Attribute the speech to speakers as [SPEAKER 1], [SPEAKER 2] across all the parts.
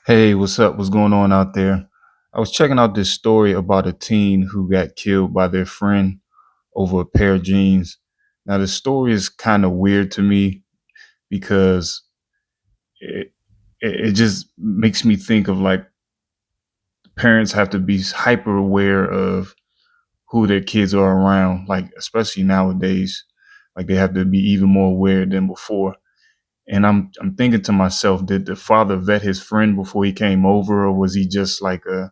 [SPEAKER 1] Hey, what's up? What's going on out there? I was checking out this story about a teen who got killed by their friend over a pair of jeans. Now, the story is kind of weird to me because it, it just makes me think of like parents have to be hyper aware of who their kids are around, like especially nowadays. Like they have to be even more aware than before. And I'm thinking to myself, did the father vet his friend before he came over, or was he just like a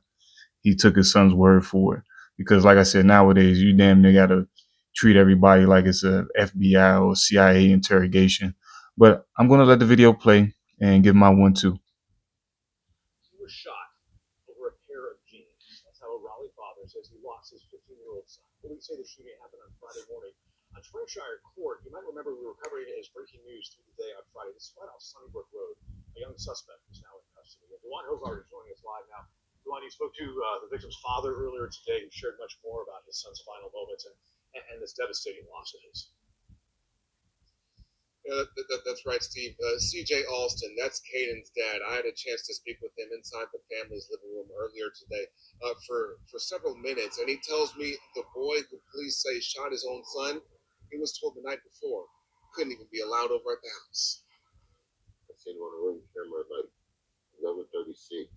[SPEAKER 1] he took his son's word for it? Because, like I said, nowadays you damn near gotta treat everybody like it's a FBI or CIA interrogation. But I'm gonna let the video play and give my 1 2.
[SPEAKER 2] He was shot over a pair of jeans. That's how a Raleigh father says he lost his 15-year-old son. Police say the shooting happened on Friday morning on Trianshire Court. You might remember we were covering it as breaking news through the day on Friday. This is right off Sunnybrook Road. A young suspect is now in custody. And Dewan Hobart is joining us live now. Dewan, you spoke to the victim's father earlier today, who shared much more about his son's final moments and this devastating loss of his.
[SPEAKER 3] That's right, Steve. CJ Alston, that's Caden's dad. I had a chance to speak with him inside the family's living room earlier today for several minutes, and he tells me the boy who police say shot his own son, he was told the night before couldn't even be allowed over at the house. I seen him on the ring camera at like 11:36.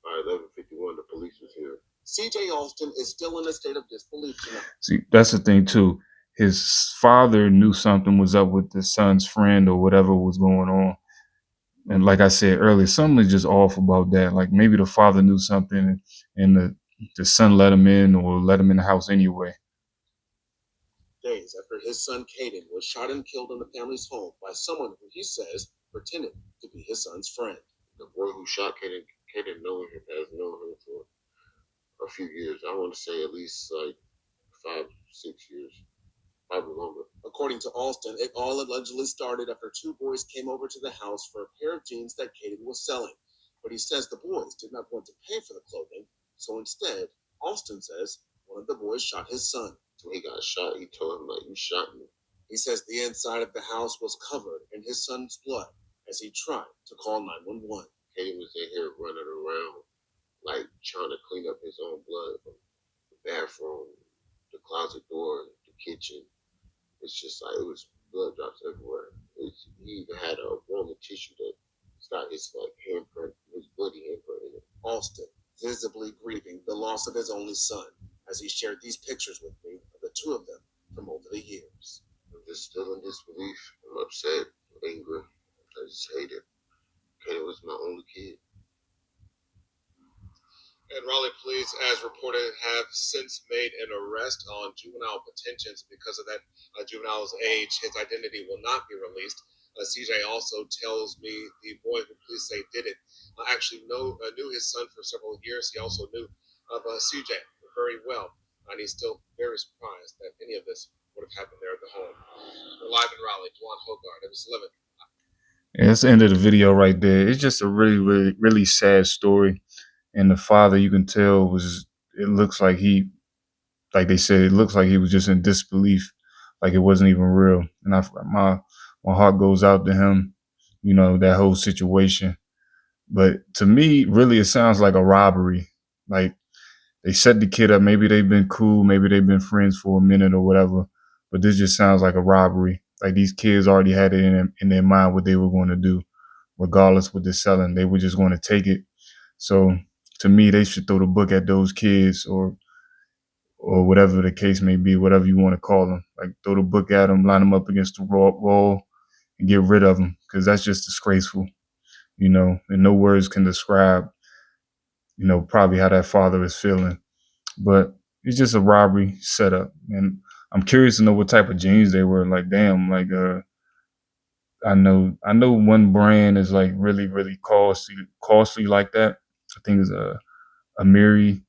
[SPEAKER 3] By 11:51, the police was here. CJ Alston is still in a state of disbelief tonight.
[SPEAKER 1] See, that's the thing too. His father knew something was up with the son's friend or whatever was going on. And like I said earlier, something is just off about that. Like maybe the father knew something and the son let him in or let him in the house anyway.
[SPEAKER 3] Days after his son Caden was shot and killed in the family's home by someone who he says pretended to be his son's friend. The boy who shot Caden has known him for a few years. I want to say at least like 5, 6 years, probably longer. According to Alston, it all allegedly started after two boys came over to the house for a pair of jeans that Caden was selling. But he says the boys did not want to pay for the clothing, so instead, Alston says one of the boys shot his son. When he got shot, he told him, like, you shot me. He says the inside of the house was covered in his son's blood as he tried to call 911. Caden was in here running around, like, trying to clean up his own blood from the bathroom, the closet door, the kitchen. It's just like it was blood drops everywhere. He even had a Roman tissue that's got his like handprint, his bloody handprint in it. Alston visibly grieving the loss of his only son as he shared these pictures with me of the two of them from over the years. I'm just still in disbelief. I'm upset, angry. I just hate it. Kaden was my only kid. And Raleigh police, as reported, have since made an arrest on juvenile detentions because of that juvenile's age. His identity will not be released. CJ also tells me the boy who police say did it actually knew his son for several years. He also knew of CJ very well, and he's still very surprised that any of this would have happened there at the home. We're live in Raleigh, Dewan Hobart. It was 11.
[SPEAKER 1] And that's the end of the video right there. It's just a really sad story. And the father, you can tell, it looks like like they said, it looks like he was just in disbelief, like it wasn't even real. And my heart goes out to him, that whole situation. But to me, really, it sounds like a robbery. Like they set the kid up. Maybe they've been cool. Maybe they've been friends for a minute or whatever. But this just sounds like a robbery. Like these kids already had it in their mind what they were going to do, regardless what they're selling. They were just going to take it. So to me, they should throw the book at those kids or whatever the case may be, whatever you want to call them. Like throw the book at them, line them up against the wall, and get rid of them because that's just disgraceful, and no words can describe, probably how that father is feeling. But it's just a robbery setup, and I'm curious to know what type of jeans they were. Like, damn, like I know one brand is like really costly like that. I think it's a Amiri,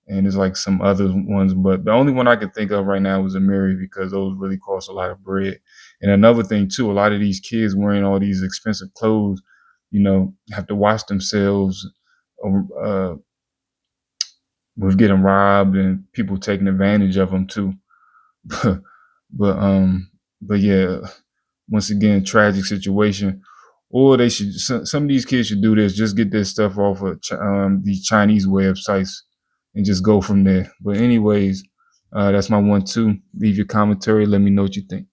[SPEAKER 1] and there's like some other ones, but the only one I could think of right now was Amiri because those really cost a lot of bread. And another thing too, a lot of these kids wearing all these expensive clothes, have to watch themselves uh, with getting robbed and people taking advantage of them too. but but yeah, once again, tragic situation. Or they should. Some of these kids should do this. Just get their stuff off of these Chinese websites and just go from there. But anyways, that's my 1-2. Leave your commentary. Let me know what you think.